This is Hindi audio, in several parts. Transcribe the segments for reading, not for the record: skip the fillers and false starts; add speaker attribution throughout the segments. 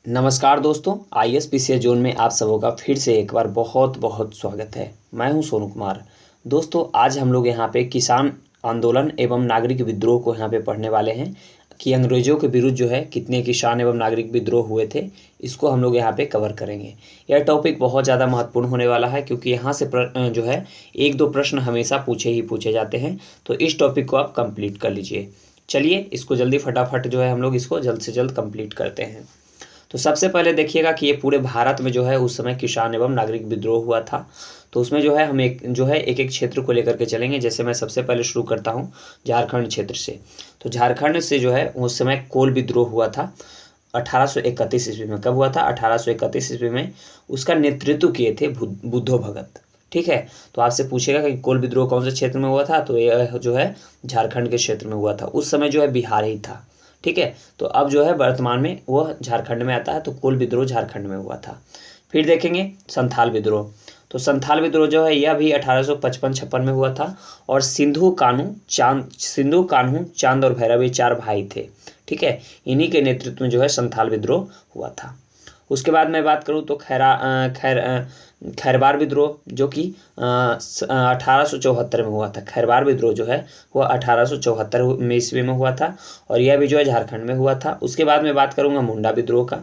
Speaker 1: नमस्कार दोस्तों, आईएसपीसीएस जोन में आप सबों का फिर से एक बार बहुत बहुत स्वागत है। मैं हूं सोनू कुमार। दोस्तों, आज हम लोग यहां पे किसान आंदोलन एवं नागरिक विद्रोह को यहां पे पढ़ने वाले हैं कि अंग्रेज़ों के विरुद्ध जो है कितने किसान एवं नागरिक विद्रोह हुए थे। इसको हम लोग यहाँ पे कवर करेंगे। यह टॉपिक बहुत ज़्यादा महत्वपूर्ण होने वाला है क्योंकि यहाँ से जो है एक दो प्रश्न हमेशा पूछे जाते हैं। तो इस टॉपिक को आप कंप्लीट कर लीजिए। चलिए इसको जल्दी फटाफट जो है हम लोग इसको जल्द से जल्द कंप्लीट करते हैं। तो सबसे पहले देखिएगा कि ये पूरे भारत में जो है उस समय किसान एवं नागरिक विद्रोह हुआ था। तो उसमें जो है हम एक एक क्षेत्र को लेकर के चलेंगे। जैसे मैं सबसे पहले शुरू करता हूँ झारखंड क्षेत्र से। तो झारखंड से जो है उस समय कोल विद्रोह हुआ था 1831 ईस्वी में। कब हुआ था? 1831 ईस्वी में। उसका नेतृत्व किए थे बुद्धो भगत। ठीक है, तो आपसे पूछेगा कि कोल विद्रोह कौन से क्षेत्र में हुआ था, तो यह जो है झारखंड के क्षेत्र में हुआ था। उस समय जो है बिहार ही था। ठीक है, तो अब जो है वर्तमान में वह झारखंड में आता है। तो कोल विद्रोह झारखंड में हुआ था। फिर देखेंगे संथाल विद्रोह। तो संथाल विद्रोह जो है यह भी 1855-56 में हुआ था। और सिंधु कान्हू चांद और भैरव ये चार भाई थे। ठीक है, इन्हीं के नेतृत्व में जो है संथाल विद्रोह हुआ था। उसके बाद मैं बात करूं तो खैरवार विद्रोह जो कि 1874 में हुआ था। खैरवार विद्रोह जो है वह 1874 ईस्वी में हुआ था और यह भी जो है झारखंड में हुआ था। उसके बाद मैं बात करूंगा मुंडा विद्रोह का।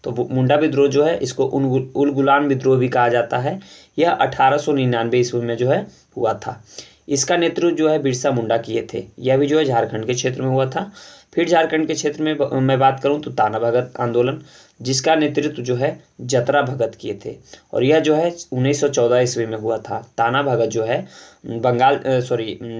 Speaker 1: तो मुंडा विद्रोह जो है इसको उल गुलान विद्रोह भी कहा जाता है। यह 1899 ईस्वी में जो है हुआ था। इसका नेतृत्व जो है बिरसा मुंडा किए थे। यह भी जो है झारखंड के क्षेत्र में हुआ था। फिर झारखंड के क्षेत्र में मैं बात करूं तो ताना भगत आंदोलन, जिसका नेतृत्व जो है जतरा भगत किए थे और यह जो है 1914 ईस्वी में हुआ था। ताना भगत जो है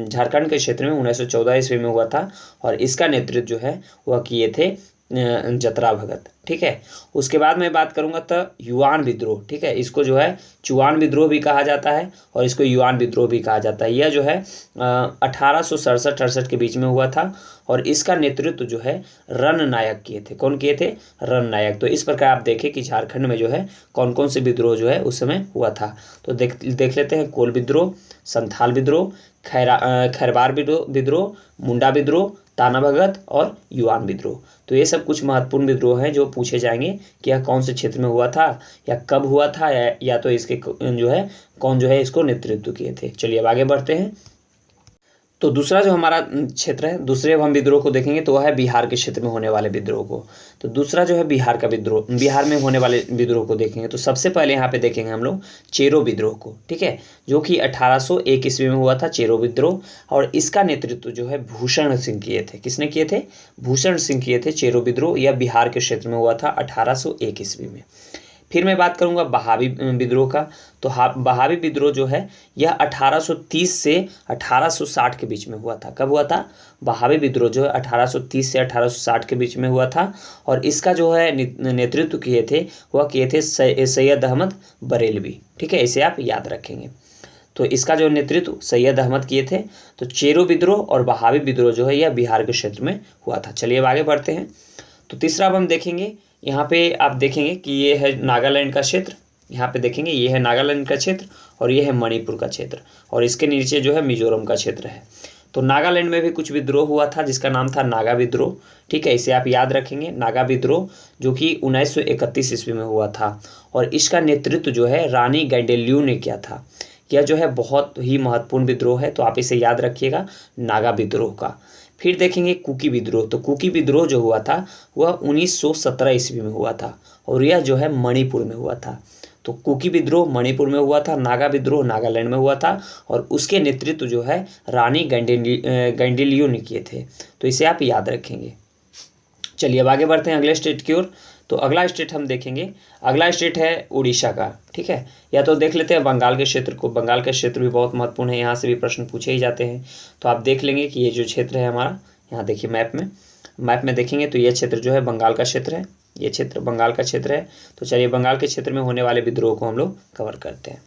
Speaker 1: झारखंड के क्षेत्र में 1914 ईस्वी में हुआ था और इसका नेतृत्व जो है वह किए थे जतरा भगत। ठीक है, उसके बाद मैं बात करूंगा तो युआन विद्रोह। ठीक है, इसको जो है चुआन विद्रोह भी कहा जाता है और इसको युआन विद्रोह भी कहा जाता है। यह जो है 1867-68 के बीच में हुआ था और इसका नेतृत्व जो है रण नायक किए थे। कौन किए थे? रण नायक। तो इस प्रकार आप देखें कि झारखंड में जो है कौन कौन से विद्रोह जो है उस समय हुआ था। तो देख लेते हैं। कोल विद्रोह, संथाल विद्रोह, खैरवार विद्रोह, मुंडा विद्रोह, ताना भगत और युआन विद्रोह। तो ये सब कुछ महत्वपूर्ण विद्रोह हैं जो पूछे जाएंगे कि यह कौन से क्षेत्र में हुआ था या कब हुआ था या तो इसके जो है कौन जो है इसको नेतृत्व किए थे। चलिए अब आगे बढ़ते हैं। तो दूसरा जो हमारा क्षेत्र है, दूसरे हम विद्रोह को देखेंगे तो वह है बिहार के क्षेत्र में होने वाले विद्रोह को। तो दूसरा जो है बिहार का विद्रोह, बिहार में होने वाले विद्रोह को देखेंगे। तो सबसे पहले यहाँ पे देखेंगे हम लोग चेरो विद्रोह को। ठीक है, जो कि 1801 ईस्वी में हुआ था चेरो विद्रोह और इसका नेतृत्व जो है भूषण सिंह किए थे। किसने किए थे? भूषण सिंह किए थे चेरो विद्रोह। यह बिहार के क्षेत्र में हुआ था 1801 ईस्वी में। फिर मैं बात करूंगा बहावी विद्रोह का। तो बहावी विद्रोह जो है यह 1830 से 1860 के बीच में हुआ था। कब हुआ था? बहावी विद्रोह जो है 1830 से 1860 के बीच में हुआ था और इसका जो है नेतृत्व किए थे वह किए थे सैयद अहमद बरेलवी। ठीक है, इसे आप याद रखेंगे। तो इसका जो नेतृत्व सैयद अहमद किए थे। तो चेरो विद्रोह और बहावी विद्रोह जो है यह बिहार के क्षेत्र में हुआ था। चलिए अब आगे बढ़ते हैं। तो तीसरा अब हम देखेंगे, यहाँ पे आप देखेंगे कि ये है नागालैंड का क्षेत्र। यहाँ पे देखेंगे ये है नागालैंड का क्षेत्र और ये है मणिपुर का क्षेत्र और इसके नीचे जो है मिजोरम का क्षेत्र है। तो नागालैंड में भी कुछ विद्रोह हुआ था जिसका नाम था नागा विद्रोह। ठीक है, इसे आप याद रखेंगे। नागा विद्रोह जो कि 1931 ईस्वी में हुआ था और इसका नेतृत्व जो है रानी गैंडेलियो ने किया था। यह जो है बहुत ही महत्वपूर्ण विद्रोह है, तो आप इसे याद रखिएगा, नागा विद्रोह का। फिर देखेंगे कुकी विद्रोह। तो कुकी विद्रोह जो हुआ था वह 1917 ईस्वी में हुआ था और यह जो है मणिपुर में हुआ था। तो कुकी विद्रोह मणिपुर में हुआ था, नागा विद्रोह नागालैंड में हुआ था और उसके नेतृत्व जो है रानी गैंडेलियो ने किए थे। तो इसे आप याद रखेंगे। चलिए अब आगे बढ़ते हैं अगले स्टेट की ओर। तो अगला स्टेट हम देखेंगे, अगला स्टेट है उड़ीसा का। ठीक है, या तो देख लेते हैं बंगाल के क्षेत्र को। बंगाल का क्षेत्र भी बहुत महत्वपूर्ण है, यहाँ से भी प्रश्न पूछे ही जाते हैं। तो आप देख लेंगे कि ये जो क्षेत्र है हमारा, यहाँ देखिए मैप में देखेंगे तो ये क्षेत्र जो है बंगाल का क्षेत्र है। ये क्षेत्र बंगाल का क्षेत्र है। तो चलिए बंगाल के क्षेत्र में होने वाले विद्रोह को हम लोग कवर करते हैं।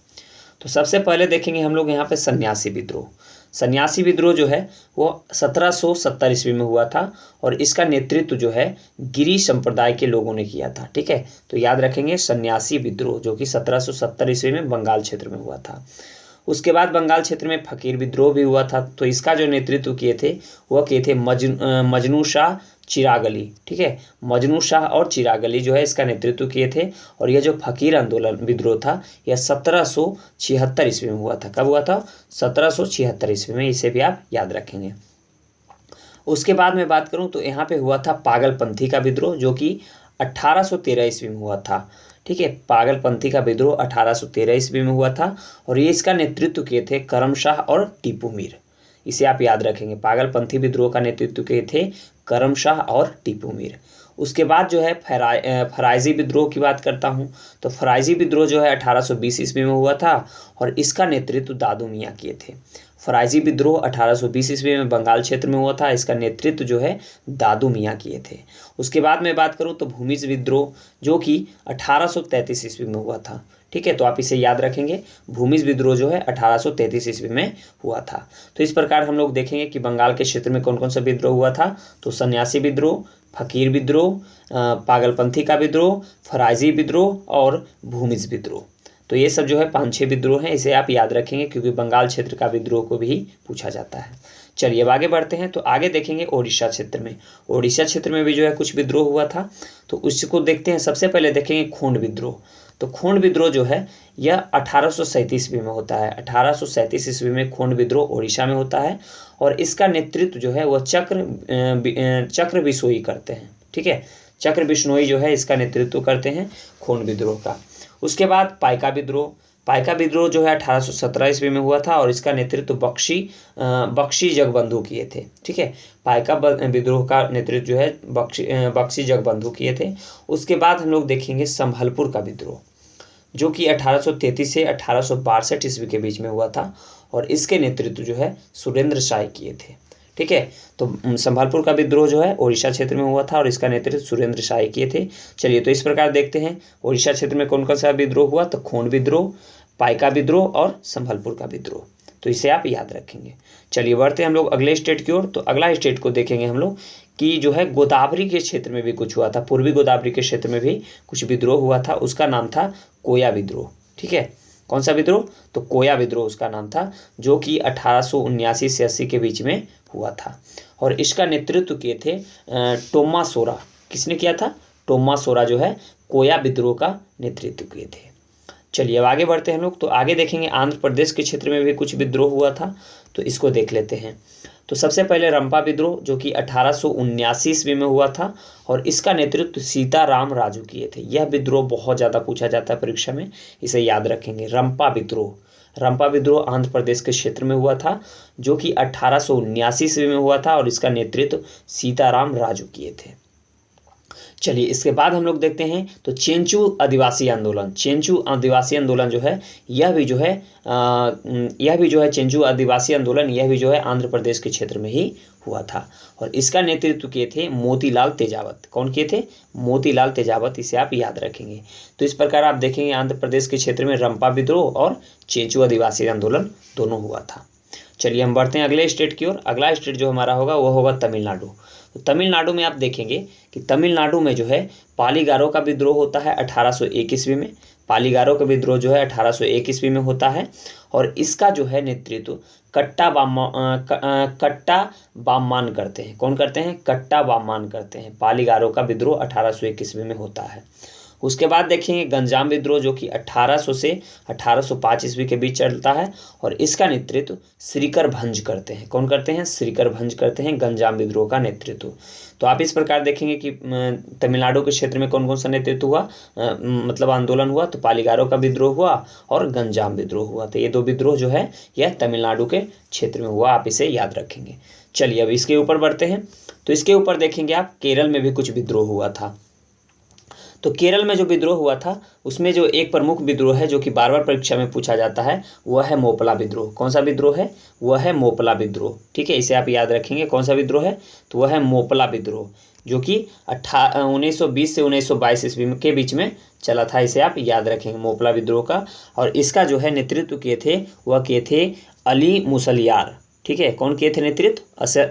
Speaker 1: तो सबसे पहले देखेंगे हम लोग यहाँ पे सन्यासी विद्रोह। सन्यासी विद्रोह जो है वो 1770 ईस्वी में हुआ था और इसका नेतृत्व जो है गिरी संप्रदाय के लोगों ने किया था। ठीक है, तो याद रखेंगे सन्यासी विद्रोह जो कि 1770 ईस्वी में बंगाल क्षेत्र में हुआ था। उसके बाद बंगाल क्षेत्र में फकीर विद्रोह भी हुआ था। तो इसका जो नेतृत्व किए थे वह किए थे मजनू शाह चिराग अली, ठीक है, मजनू शाह और चिराग अली जो है इसका नेतृत्व किए थे। और यह जो फकीर आंदोलन विद्रोह था यह 1776 ईस्वी में हुआ था। कब हुआ था? 1776 ईस्वी में, इसे भी आप याद रखेंगे। उसके बाद मैं बात करूं तो यहाँ पे हुआ था पागलपंथी का विद्रोह, जो कि 1813 ईस्वी में हुआ था, ठीक है। पागलपंथी का विद्रोह 1813 ईस्वी में हुआ था और ये इसका नेतृत्व किए थे करम शाह और टीपू मीर, इसे आप याद रखेंगे। पागलपंथी विद्रोह का नेतृत्व किए थे करम शाह और टीपू मीर। उसके बाद जो है फराइजी विद्रोह की बात करता हूँ, तो फराइजी विद्रोह जो है 1820 ईस्वी में हुआ था और इसका नेतृत्व दादू मियाँ किए थे। फराइजी विद्रोह 1820 ईस्वी में बंगाल क्षेत्र में हुआ था, इसका नेतृत्व जो है दादू मियाँ किए थे। उसके बाद मैं बात करूँ तो भूमिज विद्रोह जो कि 1833 ईस्वी में हुआ था, ठीक है, तो आप इसे याद रखेंगे। भूमिज विद्रोह जो है 1833 ईस्वी में हुआ था। तो इस प्रकार हम लोग देखेंगे कि बंगाल के क्षेत्र में कौन कौन सा विद्रोह हुआ था। तो सन्यासी विद्रोह, फकीर विद्रोह, पागलपंथी का विद्रोह, फराइजी विद्रोह और भूमिज विद्रोह। तो ये सब जो है 5-6 विद्रोह हैं, इसे आप याद रखेंगे क्योंकि बंगाल क्षेत्र का विद्रोह को भी पूछा जाता है। चलिए अब आगे बढ़ते हैं। तो आगे देखेंगे उड़ीसा क्षेत्र में। उड़ीसा क्षेत्र में भी जो है कुछ विद्रोह हुआ था, तो उसको देखते हैं। सबसे पहले देखेंगे खोंड विद्रोह। तो खोंड विद्रोह जो है यह 1837 ईस्वी में होता है। 1837 ईस्वी में खोंड विद्रोह उड़ीसा में होता है और इसका नेतृत्व जो है वह चक्र बिश्नोई करते हैं, ठीक है। चक्र बिश्नोई जो है इसका नेतृत्व करते हैं खोंड विद्रोह का। उसके बाद पाइका विद्रोह। पाइका विद्रोह जो है 1817 ईस्वी में हुआ था और इसका नेतृत्व बख्शी जगबंधु किए थे, ठीक है। पाइका विद्रोह का नेतृत्व जो है बख्शी जगबंधु किए थे। उसके बाद हम लोग देखेंगे संभलपुर का विद्रोह जो कि 1833 से 1862 ईस्वी के बीच में हुआ था और इसके नेतृत्व जो है सुरेंद्र शाही किए थे, ठीक है। तो संभलपुर का विद्रोह जो है उड़ीसा क्षेत्र में हुआ था और इसका नेतृत्व सुरेंद्र शाही किए थे। चलिए तो इस प्रकार देखते हैं उड़ीसा क्षेत्र में कौन कौन सा विद्रोह हुआ। तो खोंड विद्रोह, पाइका विद्रोह और संभलपुर का विद्रोह, तो इसे आप याद रखेंगे। चलिए बढ़ते हैं हम लोग अगले स्टेट की ओर। तो अगला स्टेट को देखेंगे हम लोग कि जो है गोदावरी के क्षेत्र में भी कुछ हुआ था। पूर्वी गोदावरी के क्षेत्र में भी कुछ विद्रोह हुआ था, उसका नाम था कोया विद्रोह, ठीक है। कौन सा विद्रोह? तो कोया विद्रोह उसका नाम था, जो कि 1879 से 80 के बीच में हुआ था और इसका नेतृत्व किए थे टोमा सोरा। किसने किया था? टोमा सोरा जो है कोया विद्रोह का नेतृत्व किए थे। चलिए अब आगे बढ़ते हैं हम लोग। तो आगे देखेंगे आंध्र प्रदेश के क्षेत्र में भी कुछ विद्रोह हुआ था, तो इसको देख लेते हैं। तो सबसे पहले रंपा विद्रोह जो कि 1879 ईस्वी में हुआ था और इसका नेतृत्व सीताराम राजू किए थे। यह विद्रोह बहुत ज़्यादा पूछा जाता है परीक्षा में, इसे याद रखेंगे। रंपा विद्रोह, रंपा विद्रोह आंध्र प्रदेश के क्षेत्र में हुआ था जो कि 1879 ईस्वी में हुआ था और इसका नेतृत्व सीताराम राजू किए थे। चलिए इसके बाद हम लोग देखते हैं तो चेंचू आदिवासी आंदोलन। चेंचू आदिवासी आंदोलन जो है यह भी जो है चेंचू आदिवासी आंदोलन यह भी जो है आंध्र प्रदेश के क्षेत्र में ही हुआ था और इसका नेतृत्व किए थे मोतीलाल तेजावत। कौन किए थे? मोतीलाल तेजावत, इसे आप याद रखेंगे। तो इस प्रकार आप देखेंगे आंध्र प्रदेश के क्षेत्र में रंपा विद्रोह और चेंचू आदिवासी आंदोलन दोनों हुआ था। चलिए हम बढ़ते हैं अगले स्टेट की ओर। अगला स्टेट जो हमारा होगा वो होगा तमिलनाडु। तो तमिलनाडु में आप देखेंगे कि तमिलनाडु में जो है पालीगारो का विद्रोह होता है 1801 ईस्वी में। पालीगारो का विद्रोह जो है 1801 ईस्वी में होता है और इसका जो है नेतृत्व कट्टा बाम्मान करते हैं। कौन करते हैं? कट्टा बाम्मान करते हैं। पालीगारो का विद्रोह 1801 ईस्वी में होता है। उसके बाद देखेंगे गंजाम विद्रोह जो कि 1800 से 1805 ईस्वी के बीच चलता है और इसका नेतृत्व श्रीकर भंज करते हैं। कौन करते हैं? श्रीकर भंज करते हैं गंजाम विद्रोह का नेतृत्व। तो आप इस प्रकार देखेंगे कि तमिलनाडु के क्षेत्र में कौन कौन सा नेतृत्व हुआ, मतलब आंदोलन हुआ। तो पालीगारो का विद्रोह हुआ और गंजाम विद्रोह हुआ। तो ये दो विद्रोह जो है यह तमिलनाडु के क्षेत्र में हुआ, आप इसे याद रखेंगे। चलिए अब इसके ऊपर बढ़ते हैं। तो इसके ऊपर देखेंगे आप केरल में भी कुछ विद्रोह हुआ था। तो केरल में जो विद्रोह हुआ था उसमें जो एक प्रमुख विद्रोह है जो कि बार बार परीक्षा में पूछा जाता है वह है मोपला विद्रोह। कौन सा विद्रोह है? वह है मोपला विद्रोह, ठीक है, इसे आप याद रखेंगे। कौन सा विद्रोह है? तो वह है मोपला विद्रोह जो कि 1920 से 1922 ईस्वी के बीच में चला था, इसे आप याद रखेंगे मोपला विद्रोह का। और इसका जो है नेतृत्व किए थे वह किए थे अली मुसलियार, ठीक है। कौन किए थे नेतृत्व?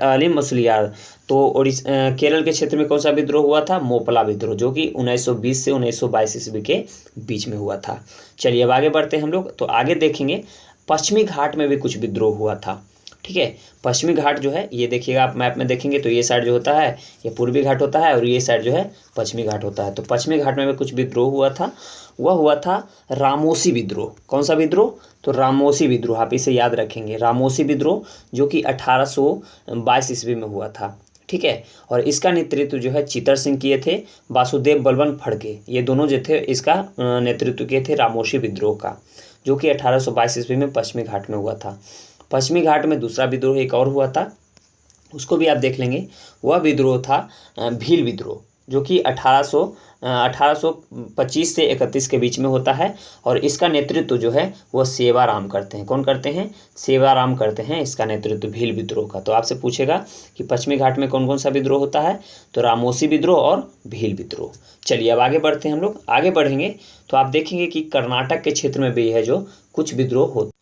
Speaker 1: अली मुसलियार। तो केरल के क्षेत्र में कौन सा विद्रोह हुआ था? मोपला विद्रोह जो कि 1920 से 1922 ईस्वी के बीच में हुआ था। चलिए अब आगे बढ़ते हैं हम लोग। तो आगे देखेंगे पश्चिमी घाट में भी कुछ विद्रोह हुआ था। ठीक है। पश्चिमी घाट जो है ये देखिएगा, आप मैप में देखेंगे तो ये साइड जो होता है ये पूर्वी घाट होता है और ये साइड जो है पश्चिमी घाट होता है। तो पश्चिमी घाट में भी कुछ विद्रोह हुआ था, वह हुआ था रामोसी विद्रोह। कौन सा विद्रोह? तो रामोसी विद्रोह, आप इसे याद रखेंगे, रामोसी विद्रोह जो कि 1822 ईस्वी में हुआ था, ठीक है। और इसका नेतृत्व जो है चित्तर सिंह किए थे, वासुदेव बलवंत फड़के, ये दोनों जो थे इसका नेतृत्व किए थे रामोसी विद्रोह का, जो कि 1822 ईस्वी में पश्चिमी घाट में हुआ था। पश्चिमी घाट में दूसरा विद्रोह एक और हुआ था, उसको भी आप देख लेंगे। वह विद्रोह था भील विद्रोह, जो कि 1825 से 31 के बीच में होता है। और इसका नेतृत्व जो है वह सेवाराम करते हैं। कौन करते हैं? सेवाराम करते हैं इसका नेतृत्व भील विद्रोह का। तो आपसे पूछेगा कि पश्चिमी घाट में कौन कौन सा विद्रोह होता है, तो रामोसी विद्रोह और भील विद्रोह। चलिए अब आगे बढ़ते हैं, हम लोग आगे बढ़ेंगे तो आप देखेंगे कि कर्नाटक के क्षेत्र में भी है जो कुछ विद्रोह होते।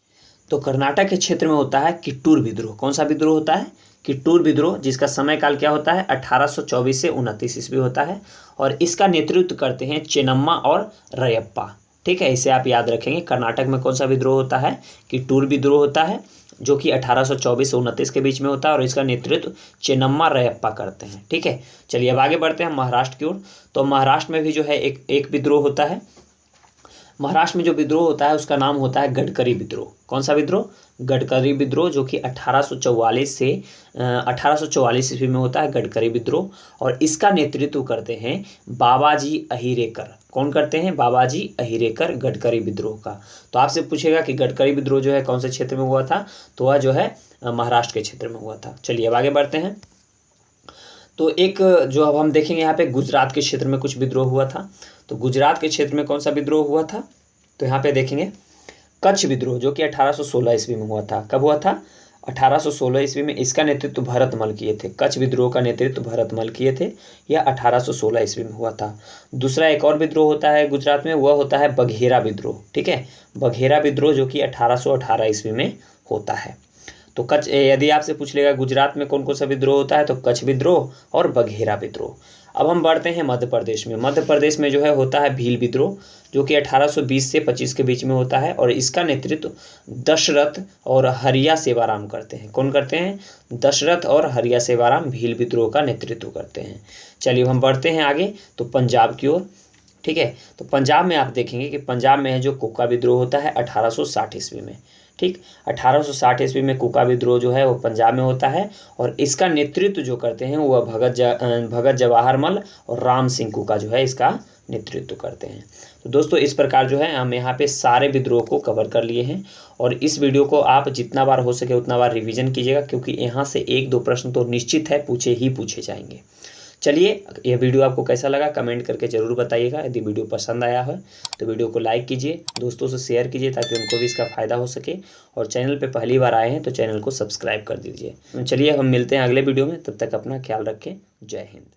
Speaker 1: तो कर्नाटक के क्षेत्र में होता है किट्टूर विद्रोह। कौन सा विद्रोह होता है? किट्टूर विद्रोह, जिसका समय काल क्या होता है? 1824 से 29 ईस्वी होता है। और इसका नेतृत्व करते हैं चेन्नम्मा और रयप्पा, ठीक है। इसे आप याद रखेंगे। कर्नाटक में कौन सा विद्रोह होता है? किट्टूर विद्रोह होता है, जो कि 1824 से 29 के बीच में होता है और इसका नेतृत्व चेन्नम्मा रयप्पा करते हैं, ठीक है। चलिए अब आगे बढ़ते हैं महाराष्ट्र की ओर। तो महाराष्ट्र में भी जो है एक विद्रोह होता है। महाराष्ट्र में जो विद्रोह होता है उसका नाम होता है गडकरी विद्रोह। कौन सा विद्रोह? गडकरी विद्रोह, जो कि 1844 से 1844 ईस्वी में होता है गडकरी विद्रोह। और इसका नेतृत्व करते हैं बाबाजी अहिरेकर। कौन करते हैं? बाबाजी अहिरेकर गडकरी विद्रोह का। तो आपसे पूछेगा कि गडकरी विद्रोह जो है कौन से क्षेत्र में हुआ था, तो वह जो है महाराष्ट्र के क्षेत्र में हुआ था। चलिए अब आगे बढ़ते हैं। तो एक जो अब हम देखेंगे यहाँ पे गुजरात के क्षेत्र में कुछ विद्रोह हुआ था। तो गुजरात के क्षेत्र में कौन सा विद्रोह हुआ था, तो यहाँ पे देखेंगे कच्छ विद्रोह, जो कि 1816 ईस्वी में हुआ था। कब हुआ था? 1816 ईस्वी में। इसका नेतृत्व भरतमल किए थे। कच्छ विद्रोह का नेतृत्व भरतमल किए थे। यह 1816 ईस्वी में हुआ था। दूसरा एक और विद्रोह होता है गुजरात में, वह होता है बघेरा विद्रोह, ठीक है। बघेरा विद्रोह जो कि 1818 ईस्वी में होता है। तो कच्छ, यदि आपसे पूछ लेगा गुजरात में कौन कौन सा विद्रोह होता है, तो कच्छ विद्रोह और बघेरा विद्रोह। अब हम बढ़ते हैं मध्य प्रदेश में। मध्य प्रदेश में जो है होता है भील विद्रोह, जो कि 1820 से 25 के बीच में होता है और इसका नेतृत्व दशरथ और हरिया सेवाराम करते हैं। कौन करते हैं? दशरथ और हरिया सेवाराम भील विद्रोह का नेतृत्व करते हैं। चलिए हम बढ़ते हैं आगे तो पंजाब की ओर, ठीक है। तो पंजाब में आप देखेंगे कि पंजाब में है जो कुका विद्रोह होता है 1860 ईस्वी में, ठीक। 1860 ईस्वी में कुका विद्रोह जो है वो पंजाब में होता है और इसका नेतृत्व जो करते हैं वह भगत जवाहरमल और राम सिंह कुका जो है इसका नेतृत्व करते हैं। तो दोस्तों इस प्रकार जो है हम यहाँ पे सारे विद्रोह को कवर कर लिए हैं और इस वीडियो को आप जितना बार हो सके उतना बार रिवीजन कीजिएगा, क्योंकि यहाँ से 1-2 प्रश्न तो निश्चित है पूछे जाएंगे। चलिए यह वीडियो आपको कैसा लगा कमेंट करके ज़रूर बताइएगा। यदि वीडियो पसंद आया है तो वीडियो को लाइक कीजिए, दोस्तों से शेयर कीजिए ताकि उनको भी इसका फ़ायदा हो सके। और चैनल पे पहली बार आए हैं तो चैनल को सब्सक्राइब कर दीजिए। चलिए हम मिलते हैं अगले वीडियो में, तब तक अपना ख्याल रखें। जय हिंद।